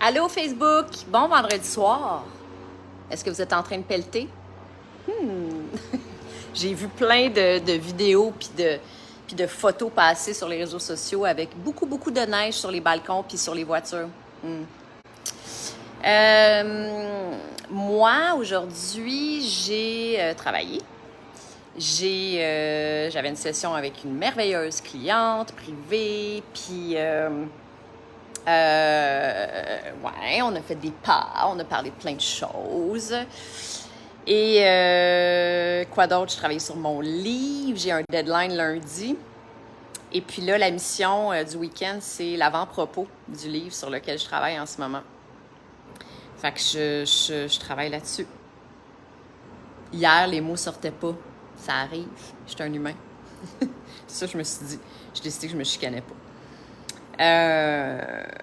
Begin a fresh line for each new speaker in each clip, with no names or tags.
Allô Facebook, bon vendredi soir. Est-ce que vous êtes en train de pelleter? J'ai vu plein de vidéos puis de photos passer sur les réseaux sociaux avec beaucoup de neige sur les balcons puis sur les voitures. Moi, aujourd'hui, j'ai travaillé. J'avais une session avec une merveilleuse cliente privée, puis ouais, on a fait des pas, on a parlé de plein de choses. Et quoi d'autre? Je travaillais sur mon livre, j'ai un deadline lundi. Et puis là, la mission du week-end, c'est l'avant-propos du livre sur lequel je travaille en ce moment. Fait que je travaille là-dessus. Hier, les mots sortaient pas. Ça arrive, je suis un humain. Ça, je me suis dit. J'ai décidé que je me chicanais pas.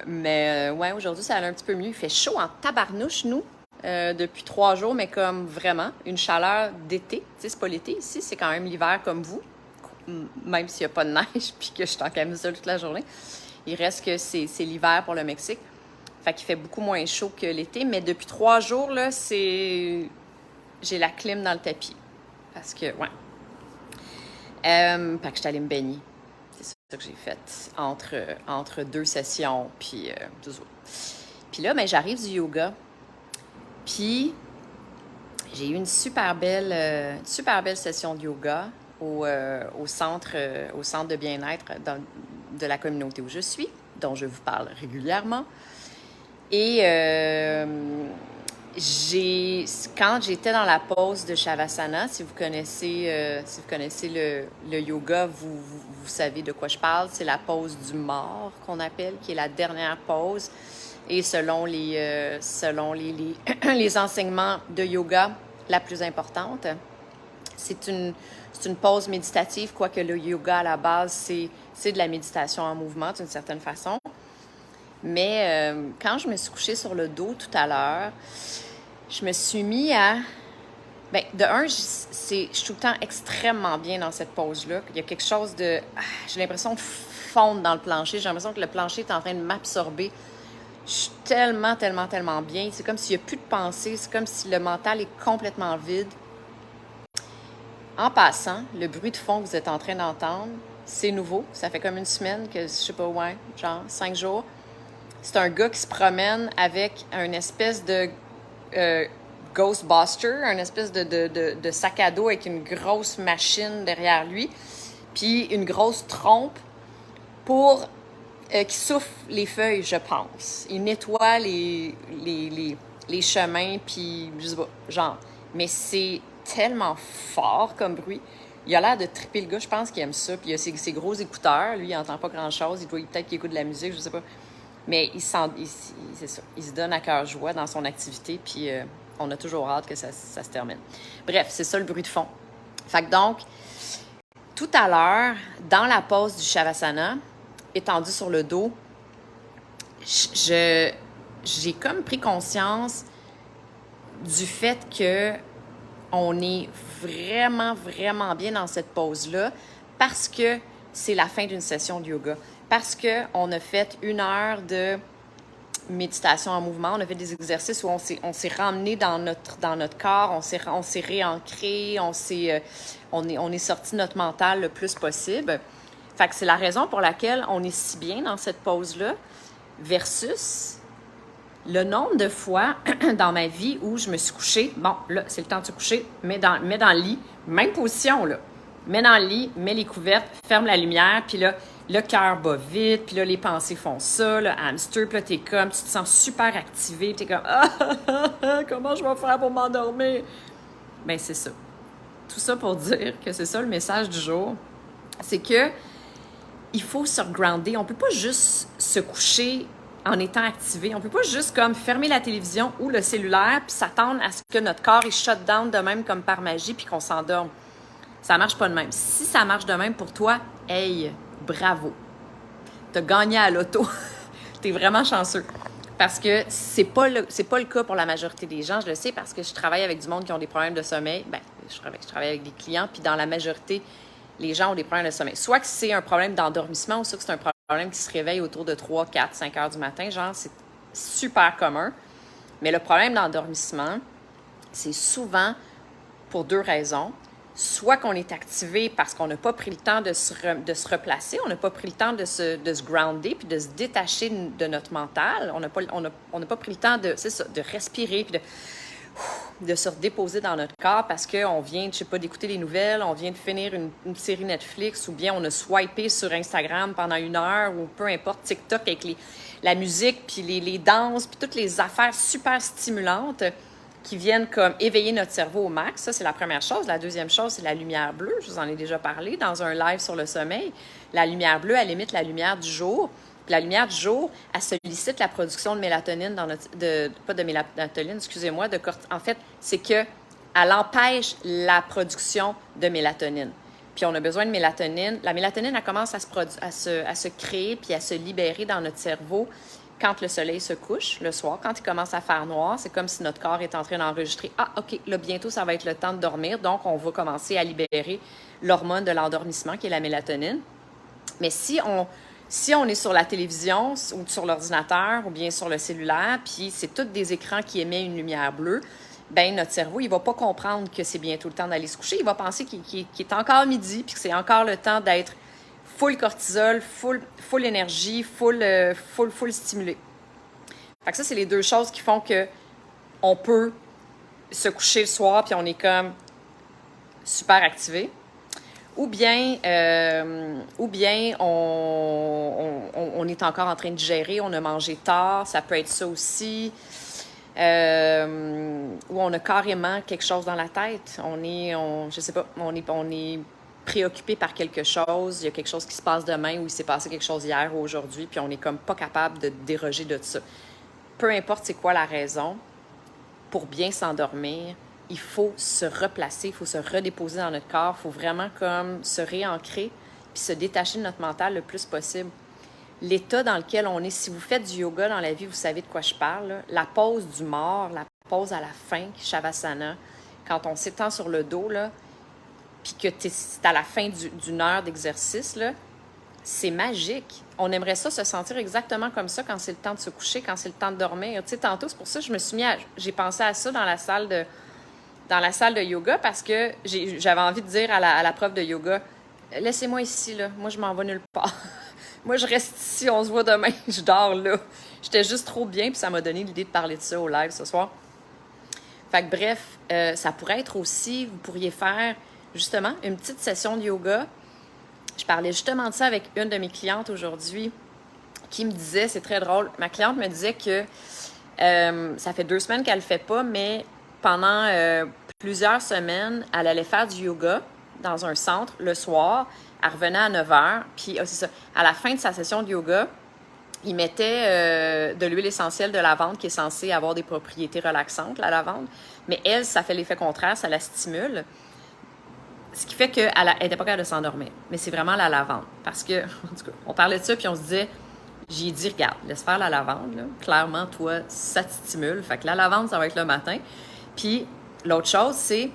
Mais ouais, aujourd'hui, ça allait un petit peu mieux. Il fait chaud en tabarnouche, nous, depuis 3 jours, mais comme vraiment, une chaleur d'été. Tu sais, c'est pas l'été ici, c'est quand même l'hiver comme vous, même s'il n'y a pas de neige puis que je suis en camisole toute la journée. Il reste que c'est l'hiver pour le Mexique. Fait qu'il fait beaucoup moins chaud que l'été, mais depuis 3 jours, là, j'ai la clim dans le tapis. Parce que, ouais. Fait que je suis allée me baigner. C'est ça que j'ai fait entre 2 sessions, puis tout ça. Puis là, ben, j'arrive du yoga. Puis, j'ai eu une super belle session de yoga au centre de bien-être de la communauté où je suis, dont je vous parle régulièrement. Et quand j'étais dans la pause de Shavasana, si vous connaissez le yoga, vous savez de quoi je parle. C'est la pause du mort qu'on appelle, qui est la dernière pause. Et selon les enseignements de yoga, la plus importante. C'est une pause méditative, quoique le yoga à la base, c'est de la méditation en mouvement d'une certaine façon. Mais quand je me suis couchée sur le dos tout à l'heure, je me suis mis à... Bien, de un, je suis tout le temps extrêmement bien dans cette pose-là. Il y a quelque chose de... j'ai l'impression de fondre dans le plancher. J'ai l'impression que le plancher est en train de m'absorber. Je suis tellement bien. C'est comme s'il n'y a plus de pensée. C'est comme si le mental est complètement vide. En passant, le bruit de fond que vous êtes en train d'entendre, c'est nouveau. Ça fait comme une semaine que, je sais pas, ouais, genre 5 jours. C'est un gars qui se promène avec une espèce de Ghostbuster, une espèce de sac à dos avec une grosse machine derrière lui, puis une grosse trompe pour qui souffle les feuilles, je pense. Il nettoie les chemins, puis je sais pas, genre. Mais c'est tellement fort comme bruit. Il a l'air de triper le gars, je pense qu'il aime ça. Puis il a ses gros écouteurs, lui, il n'entend pas grand-chose. Peut-être qu'il écoute de la musique, je sais pas. Mais c'est ça, il se donne à cœur joie dans son activité, puis on a toujours hâte que ça se termine. Bref, c'est ça le bruit de fond. Fait que donc, tout à l'heure, dans la pose du Shavasana, étendu sur le dos, j'ai comme pris conscience du fait que on est vraiment bien dans cette pose-là parce que c'est la fin d'une session de yoga. Parce qu'on a fait 1 heure de méditation en mouvement, on a fait des exercices où on s'est ramené dans notre corps, on s'est réancré, on est sorti de notre mental le plus possible. Fait que c'est la raison pour laquelle on est si bien dans cette pause-là versus le nombre de fois dans ma vie où je me suis couchée, bon, là, c'est le temps de se coucher, mets dans le lit, même position, là. Mets dans le lit, mets les couvertes, ferme la lumière, puis là, le cœur bat vite, puis là, les pensées font ça, le hamster, puis là, tu te sens super activé, puis t'es comme, comment je vais faire pour m'endormir? Bien, c'est ça. Tout ça pour dire que c'est ça le message du jour, c'est que il faut se regrounder. On peut pas juste se coucher en étant activé. On peut pas juste comme fermer la télévision ou le cellulaire puis s'attendre à ce que notre corps est shut down de même comme par magie puis qu'on s'endorme. Ça marche pas de même. Si ça marche de même pour toi, hey, bravo. T'as gagné à l'auto. T'es vraiment chanceux. Parce que c'est pas le cas pour la majorité des gens. Je le sais parce que je travaille avec du monde qui ont des problèmes de sommeil. Bien, je travaille avec des clients, puis dans la majorité, les gens ont des problèmes de sommeil. Soit que c'est un problème d'endormissement ou soit que c'est un problème qui se réveille autour de 3, 4, 5 heures du matin. Genre, super commun. Mais le problème d'endormissement, c'est souvent pour deux raisons. Soit qu'on est activé parce qu'on n'a pas pris le temps de se replacer, on n'a pas pris le temps de se grounder puis de se détacher de notre mental. On n'a pas pris le temps de respirer puis de se redéposer dans notre corps parce qu'on vient, je sais pas, d'écouter les nouvelles, on vient de finir une série Netflix ou bien on a swipé sur Instagram pendant 1 heure ou peu importe, TikTok avec la musique puis les danses puis toutes les affaires super stimulantes qui viennent comme éveiller notre cerveau au max. Ça, c'est la première chose. La deuxième chose, c'est la lumière bleue. Je vous en ai déjà parlé dans un live sur le sommeil. La lumière bleue, elle imite la lumière du jour. Puis la lumière du jour, elle sollicite la production de mélatonine pas de mélatonine, excusez-moi, en fait, c'est que elle empêche la production de mélatonine. Puis on a besoin de mélatonine. La mélatonine, elle commence à se créer puis à se libérer dans notre cerveau quand le soleil se couche le soir, quand il commence à faire noir. C'est comme si notre corps est en train d'enregistrer. Ah, OK, là, bientôt, ça va être le temps de dormir. Donc, on va commencer à libérer l'hormone de l'endormissement, qui est la mélatonine. Mais si on est sur la télévision ou sur l'ordinateur ou bien sur le cellulaire, puis c'est tous des écrans qui émettent une lumière bleue, bien, notre cerveau, il ne va pas comprendre que c'est bientôt le temps d'aller se coucher. Il va penser qu'il est encore midi puis que c'est encore le temps d'être full cortisol, full énergie, full stimulé. Fait que ça, c'est les deux choses qui font que on peut se coucher le soir puis on est comme super activé. Ou bien on est encore en train de digérer, on a mangé tard, ça peut être ça aussi. Ou on a carrément quelque chose dans la tête. On est préoccupé par quelque chose, il y a quelque chose qui se passe demain ou il s'est passé quelque chose hier ou aujourd'hui, puis on est comme pas capable de déroger de ça. Peu importe c'est quoi la raison, pour bien s'endormir, il faut se replacer, il faut se redéposer dans notre corps, il faut vraiment comme se réancrer puis se détacher de notre mental le plus possible. L'état dans lequel on est, si vous faites du yoga dans la vie, vous savez de quoi je parle, là. La pause du mort, la pause à la fin, Shavasana, quand on s'étend sur le dos, là, puis que c'est à la fin d'une heure d'exercice, là, c'est magique. On aimerait ça se sentir exactement comme ça quand c'est le temps de se coucher, quand c'est le temps de dormir. Tu sais, tantôt, c'est pour ça que je me suis j'ai pensé à ça dans la salle de yoga parce que j'avais envie de dire à la prof de yoga, laissez-moi ici, là. Moi, je m'en vais nulle part. Moi, je reste ici, on se voit demain, je dors là. J'étais juste trop bien, puis ça m'a donné l'idée de parler de ça au live ce soir. Fait que bref, ça pourrait être aussi, vous pourriez faire justement une petite session de yoga. Je parlais justement de ça avec une de mes clientes aujourd'hui qui me disait, c'est très drôle, ma cliente me disait que ça fait 2 semaines qu'elle ne le fait pas, mais pendant plusieurs semaines, elle allait faire du yoga dans un centre le soir. Elle revenait à 9h, puis c'est ça, à la fin de sa session de yoga, il mettait de l'huile essentielle de lavande qui est censée avoir des propriétés relaxantes, la lavande. Mais elle, ça fait l'effet contraire, ça la stimule. Ce qui fait qu'elle n'était pas capable de s'endormir. Mais c'est vraiment la lavande. Parce que, en tout cas, on parlait de ça, puis on se disait, j'ai dit, regarde, laisse faire la lavande. Là. Clairement, toi, ça te stimule. Fait que la lavande, ça va être le matin. Puis, l'autre chose, c'est,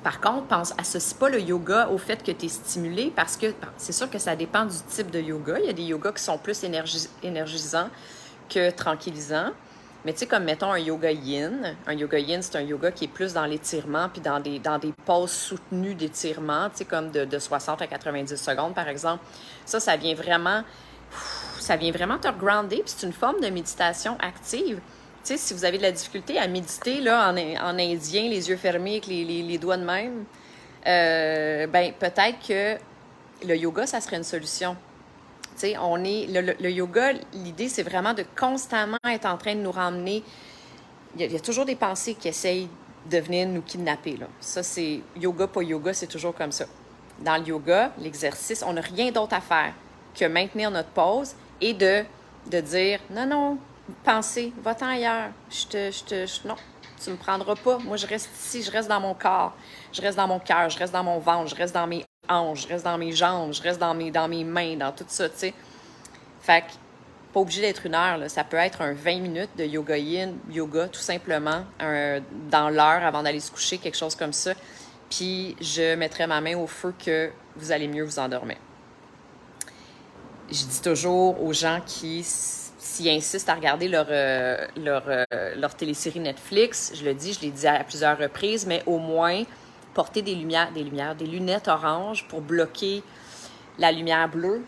par contre, associe pas le yoga au fait que tu es stimulé parce que c'est sûr que ça dépend du type de yoga. Il y a des yogas qui sont plus énergisants que tranquillisants. Mais tu sais, comme mettons un yoga yin. Un yoga yin, c'est un yoga qui est plus dans l'étirement puis dans des pauses soutenues d'étirement, tu sais, comme de 60 à 90 secondes, par exemple. Ça vient vraiment te grounder, puis c'est une forme de méditation active. Tu sais, si vous avez de la difficulté à méditer là, en indien, les yeux fermés avec les doigts de même, ben peut-être que le yoga, ça serait une solution. Tu sais, le yoga, l'idée, c'est vraiment de constamment être en train de nous ramener. Il y a toujours des pensées qui essayent de venir nous kidnapper, là. Ça, c'est yoga, pas yoga, c'est toujours comme ça. Dans le yoga, l'exercice, on n'a rien d'autre à faire que maintenir notre pause et de dire non, pensez, va-t'en ailleurs. Non, tu me prendras pas. Moi, je reste ici, je reste dans mon corps, je reste dans mon cœur, je reste dans mon ventre, je reste dans mes hanches, je reste dans mes jambes, je reste dans mes mains, dans tout ça, tu sais. Fait que, pas obligé d'être 1 heure, là. Ça peut être un 20 minutes de yoga yin, yoga, tout simplement, dans l'heure avant d'aller se coucher, quelque chose comme ça. Puis, je mettrai ma main au feu que vous allez mieux vous endormir. Je dis toujours aux gens qui s'ils insistent à regarder leur télésérie Netflix, je le dis, je l'ai dit à plusieurs reprises, mais au moins porter des lunettes oranges pour bloquer la lumière bleue.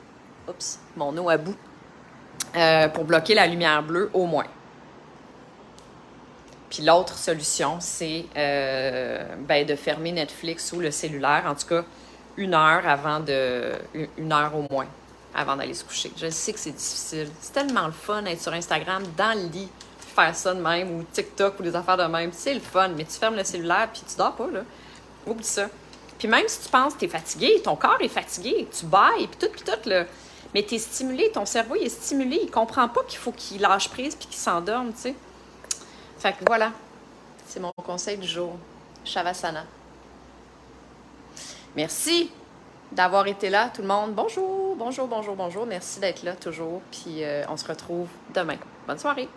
Oups, mon eau à bout. Pour bloquer la lumière bleue au moins. Puis l'autre solution, c'est de fermer Netflix ou le cellulaire, en tout cas une heure au moins, avant d'aller se coucher. Je sais que c'est difficile. C'est tellement le fun d'être sur Instagram, dans le lit, faire ça de même, ou TikTok, ou des affaires de même. C'est le fun, mais tu fermes le cellulaire, puis tu dors pas, là. Oublie ça. Puis même si tu penses que t'es fatigué, ton corps est fatigué, tu bailles, puis tout, là. Mais t'es stimulé, ton cerveau il est stimulé, il comprend pas qu'il faut qu'il lâche prise puis qu'il s'endorme, tu sais. Fait que voilà, c'est mon conseil du jour. Shavasana. Merci d'avoir été là, tout le monde. Bonjour. Merci d'être là toujours. Puis on se retrouve demain. Bonne soirée.